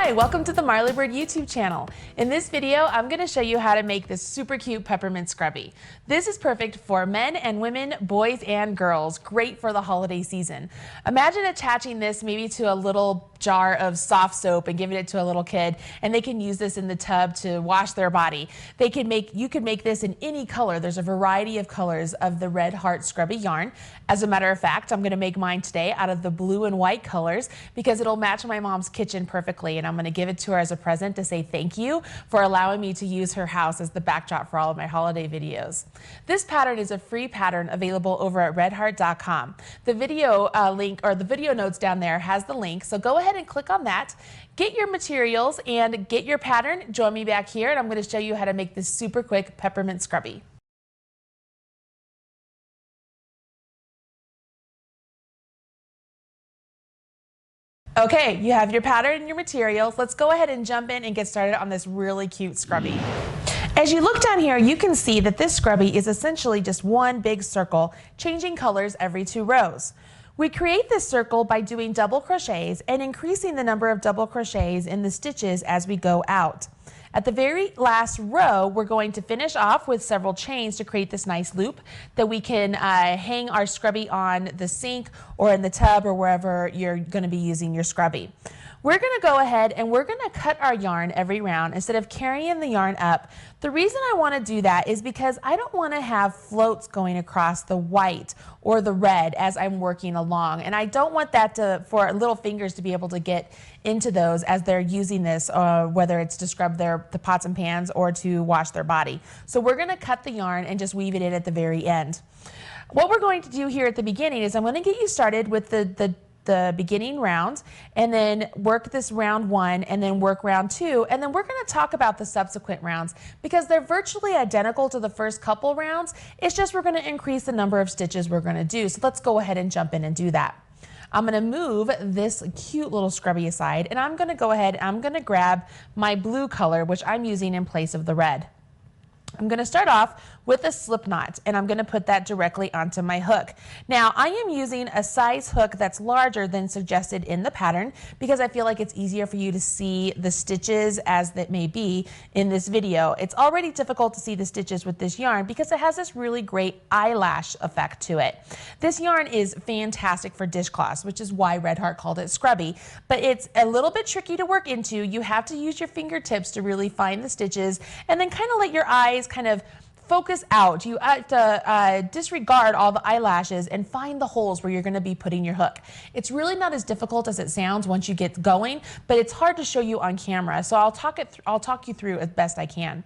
Hi, welcome to the Marley Bird YouTube channel. In this video, I'm going to show you how to make this super cute peppermint scrubby. This is perfect for men and women, boys and girls. Great for the holiday season. Imagine attaching this maybe to a little jar of soft soap and giving it to a little kid, and they can use this in the tub to wash their body. You could make this in any color. There's a variety of colors of the Red Heart Scrubby yarn. As a matter of fact, I'm going to make mine today out of the blue and white colors because it'll match my mom's kitchen perfectly, and I'm going to give it to her as a present to say thank you for allowing me to use her house as the backdrop for all of my holiday videos. This pattern is a free pattern available over at redheart.com. The video link, or the video notes down there, has the link, so go ahead and click on that. Get your materials and get your pattern. Join me back here and I'm going to show you how to make this super quick peppermint scrubby. Okay, you have your pattern and your materials. Let's go ahead and jump in and get started on this really cute scrubby. As you look down here, you can see that this scrubby is essentially just one big circle, changing colors every 2 rows. We create this circle by doing double crochets and increasing the number of double crochets in the stitches as we go out. At the very last row, we're going to finish off with several chains to create this nice loop that we can hang our scrubby on the sink or in the tub or wherever you're going to be using your scrubby. We're going to go ahead and we're going to cut our yarn every round instead of carrying the yarn up. The reason I want to do that is because I don't want to have floats going across the white or the red as I'm working along, and I don't want that for little fingers to be able to get into those as they're using this, whether it's to scrub the pots and pans or to wash their body. So we're going to cut the yarn and just weave it in at the very end. What we're going to do here at the beginning is I'm going to get you started with the beginning round, and then work this round 1 and then work round 2, and then we're going to talk about the subsequent rounds because they're virtually identical to the first couple rounds. It's just we're going to increase the number of stitches we're going to do. So let's go ahead and jump in and do that. I'm going to move this cute little scrubby aside, and I'm going to go ahead and I'm going to grab my blue color, which I'm using in place of the red. I'm going to start off with a slip knot, and I'm going to put that directly onto my hook. Now, I am using a size hook that's larger than suggested in the pattern because I feel like it's easier for you to see the stitches as that may be in this video. It's already difficult to see the stitches with this yarn because it has this really great eyelash effect to it. This yarn is fantastic for dishcloths, which is why Red Heart called it scrubby, but it's a little bit tricky to work into. You have to use your fingertips to really find the stitches and then kind of let your eyes kind of focus out. You have to disregard all the eyelashes and find the holes where you're going to be putting your hook. It's really not as difficult as it sounds once you get going, but it's hard to show you on camera, so I'll talk you through as best I can.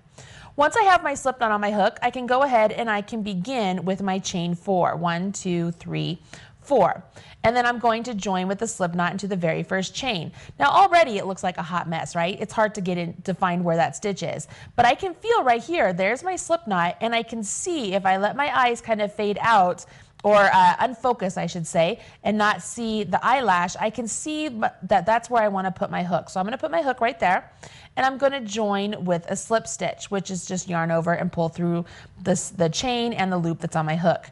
Once I have my slip knot on my hook, I can go ahead and I can begin with my chain 4. 1, 2, 3, 4. And then I'm going to join with the slip knot into the very first chain. Now already it looks like a hot mess, right? It's hard to get in to find where that stitch is. But I can feel right here, there's my slip knot, and I can see if I let my eyes kind of fade out, or unfocus I should say, and not see the eyelash, I can see that that's where I want to put my hook. So I'm going to put my hook right there, and I'm going to join with a slip stitch, which is just yarn over and pull through the chain and the loop that's on my hook.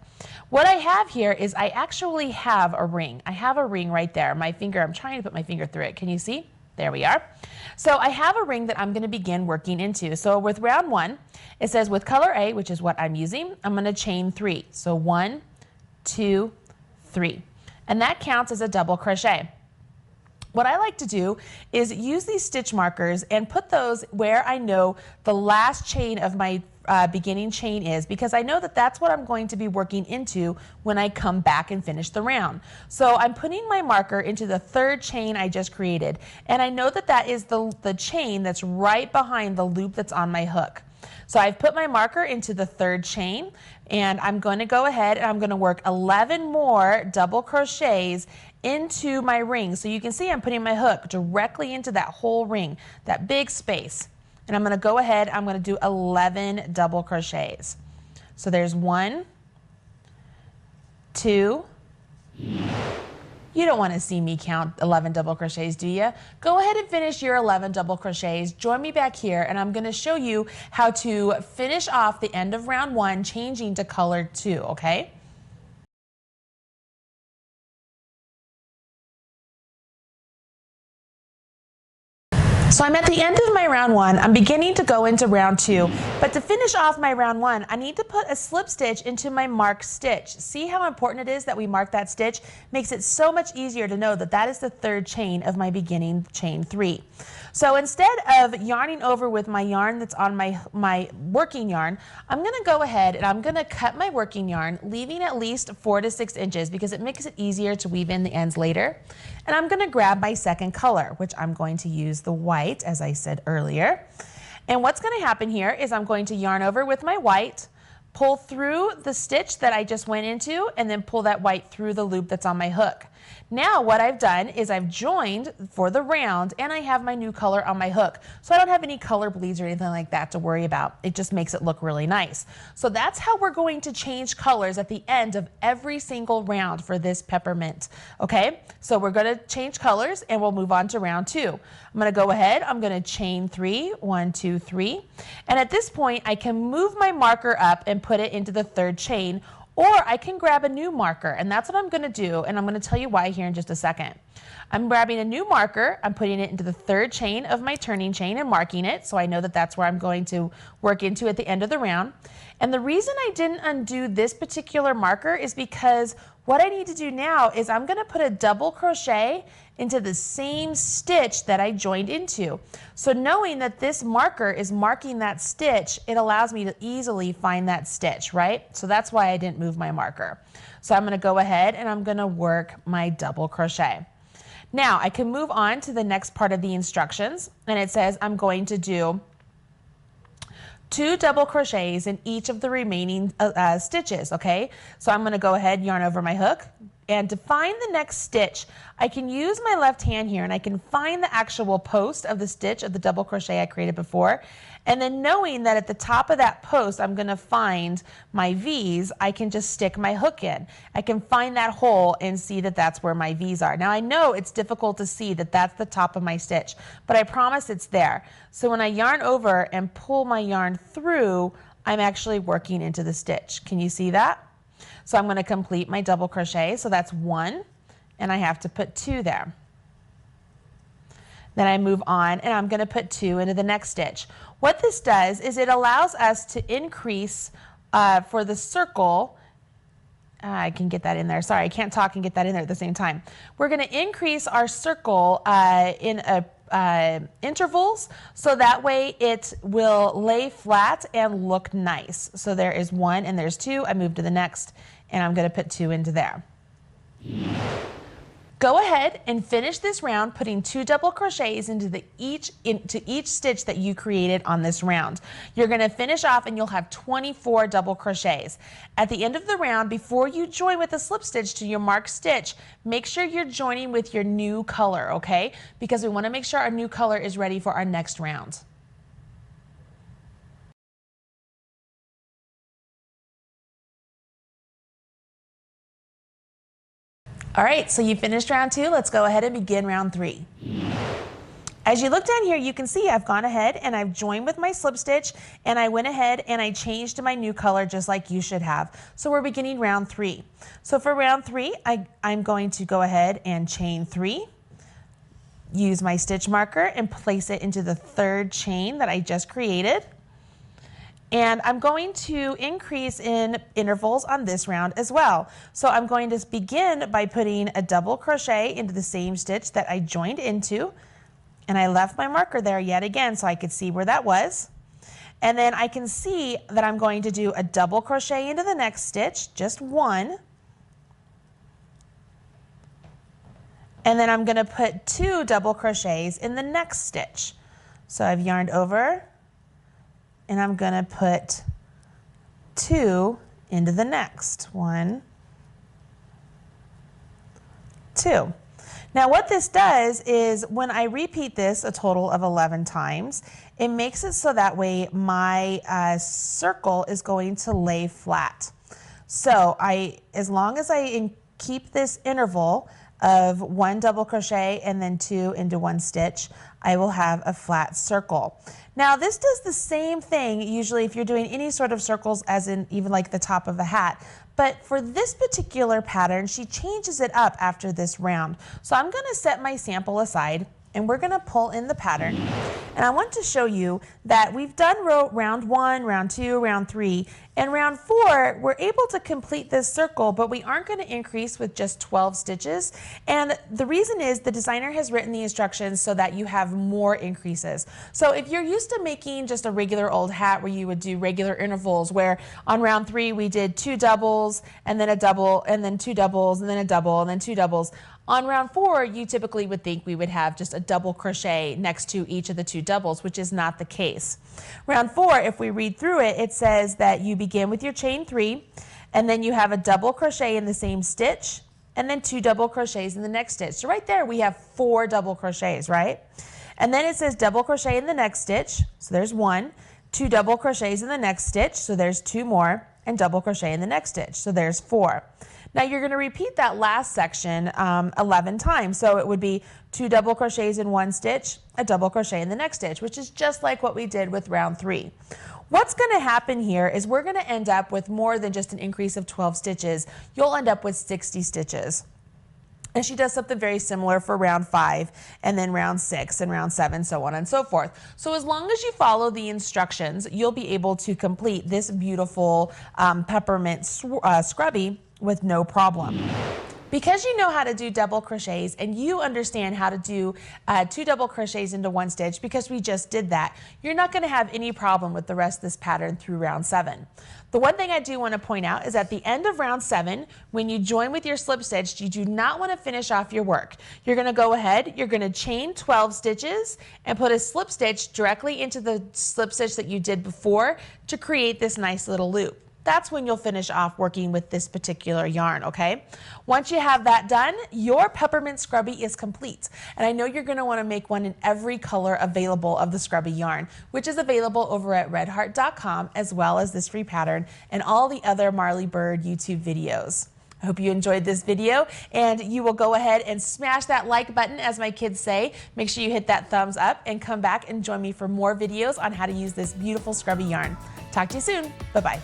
What I have here is I actually have a ring. I have a ring right there. My finger, I'm trying to put my finger through it. Can you see? There we are. So I have a ring that I'm going to begin working into. So with round 1, it says with color A, which is what I'm using, I'm going to chain 3. So 1, 2, 3. And that counts as a double crochet. What I like to do is use these stitch markers and put those where I know the last chain of my beginning chain is, because I know that that's what I'm going to be working into when I come back and finish the round. So I'm putting my marker into the 3rd chain I just created, and I know that that is the chain that's right behind the loop that's on my hook. So I've put my marker into the 3rd chain, and I'm going to go ahead and I'm going to work 11 more double crochets into my ring. So you can see I'm putting my hook directly into that whole ring, that big space. And I'm going to go ahead, I'm going to do 11 double crochets. So there's 1, 2, you don't want to see me count 11 double crochets, do you? Go ahead and finish your 11 double crochets. Join me back here, and I'm going to show you how to finish off the end of round 1, changing to color 2, okay? So I'm at the end of my round 1. I'm beginning to go into round 2, but to finish off my round 1, I need to put a slip stitch into my marked stitch. See how important it is that we mark that stitch? Makes it so much easier to know that that is the 3rd chain of my beginning chain 3. So instead of yarning over with my yarn that's on my working yarn, I'm going to go ahead and I'm going to cut my working yarn, leaving at least 4 to 6 inches because it makes it easier to weave in the ends later. And I'm going to grab my second color, which I'm going to use the white, as I said earlier. And what's going to happen here is I'm going to yarn over with my white, pull through the stitch that I just went into, and then pull that white through the loop that's on my hook. Now what I've done is I've joined for the round and I have my new color on my hook. So I don't have any color bleeds or anything like that to worry about. It just makes it look really nice. So that's how we're going to change colors at the end of every single round for this peppermint. Okay, so we're going to change colors and we'll move on to round 2. I'm going to go ahead, I'm going to chain 3, 1, 2, 3. And at this point I can move my marker up and put it into the 3rd chain, or I can grab a new marker, and that's what I'm going to do, and I'm going to tell you why here in just a second. I'm grabbing a new marker, I'm putting it into the 3rd chain of my turning chain and marking it, so I know that that's where I'm going to work into at the end of the round. And the reason I didn't undo this particular marker is because what I need to do now is I'm going to put a double crochet into the same stitch that I joined into. So knowing that this marker is marking that stitch, it allows me to easily find that stitch, right? So that's why I didn't move my marker. So I'm going to go ahead and I'm going to work my double crochet. Now I can move on to the next part of the instructions, and it says I'm going to do 2 double crochets in each of the remaining stitches, okay? So I'm going to go ahead, yarn over my hook, and to find the next stitch, I can use my left hand here and I can find the actual post of the stitch of the double crochet I created before. And then knowing that at the top of that post I'm going to find my V's, I can just stick my hook in. I can find that hole and see that that's where my V's are. Now I know it's difficult to see that that's the top of my stitch, but I promise it's there. So when I yarn over and pull my yarn through, I'm actually working into the stitch. Can you see that? So I'm going to complete my double crochet. So that's 1, and I have to put 2 there. Then I move on and I'm going to put 2 into the next stitch. What this does is it allows us to increase for the circle. I can get that in there. Sorry, I can't talk and get that in there at the same time. We're going to increase our circle in intervals, so that way it will lay flat and look nice. So there is 1 and there's 2. I move to the next and I'm going to put 2 into there. Go ahead and finish this round putting 2 double crochets into each stitch that you created on this round. You're going to finish off and you'll have 24 double crochets. At the end of the round, before you join with a slip stitch to your marked stitch, make sure you're joining with your new color, okay? Because we want to make sure our new color is ready for our next round. All right, so you finished round 2. Let's go ahead and begin round 3. As you look down here, you can see I've gone ahead and I've joined with my slip stitch, and I went ahead and I changed to my new color just like you should have. So we're beginning round 3. So for round 3, I'm going to go ahead and chain 3, use my stitch marker and place it into the 3rd chain that I just created. And I'm going to increase in intervals on this round as well. So I'm going to begin by putting a double crochet into the same stitch that I joined into. And I left my marker there yet again so I could see where that was. And then I can see that I'm going to do a double crochet into the next stitch, just 1. And then I'm going to put 2 double crochets in the next stitch. So I've yarned over, and I'm going to put 2 into the next. 1, 2. Now what this does is when I repeat this a total of 11 times, it makes it so that way my circle is going to lay flat. So as long as I keep this interval of 1 double crochet and then 2 into 1 stitch, I will have a flat circle. Now this does the same thing usually if you're doing any sort of circles, as in even like the top of a hat. But for this particular pattern, she changes it up after this round. So I'm going to set my sample aside and we're gonna pull in the pattern. And I want to show you that we've done round 1, round 2, round 3, and round 4, we're able to complete this circle, but we aren't gonna increase with just 12 stitches. And the reason is the designer has written the instructions so that you have more increases. So if you're used to making just a regular old hat where you would do regular intervals, where on round 3 we did 2 doubles, and then a double, and then 2 doubles, and then a double, and then 2 doubles. On round 4, you typically would think we would have just a double crochet next to each of the 2 doubles, which is not the case. Round 4, if we read through it, it says that you begin with your chain 3, and then you have a double crochet in the same stitch, and then 2 double crochets in the next stitch. So right there we have 4 double crochets, right? And then it says double crochet in the next stitch, so there's 1, 2 double crochets in the next stitch, so there's 2 more, and double crochet in the next stitch, so there's 4. Now you're going to repeat that last section 11 times. So it would be 2 double crochets in one stitch, a double crochet in the next stitch, which is just like what we did with round 3. What's going to happen here is we're going to end up with more than just an increase of 12 stitches. You'll end up with 60 stitches. And she does something very similar for round 5, and then round 6, and round 7, so on and so forth. So as long as you follow the instructions, you'll be able to complete this beautiful peppermint scrubby with no problem. Because you know how to do double crochets and you understand how to do 2 double crochets into one stitch, because we just did that, you're not going to have any problem with the rest of this pattern through round 7. The one thing I do want to point out is at the end of round 7, when you join with your slip stitch, you do not want to finish off your work. You're going to go ahead, you're going to chain 12 stitches and put a slip stitch directly into the slip stitch that you did before to create this nice little loop. That's when you'll finish off working with this particular yarn, okay? Once you have that done, your peppermint scrubby is complete. And I know you're gonna wanna make one in every color available of the scrubby yarn, which is available over at redheart.com, as well as this free pattern and all the other Marley Bird YouTube videos. I hope you enjoyed this video, and you will go ahead and smash that like button, as my kids say. Make sure you hit that thumbs up and come back and join me for more videos on how to use this beautiful scrubby yarn. Talk to you soon. Bye-bye.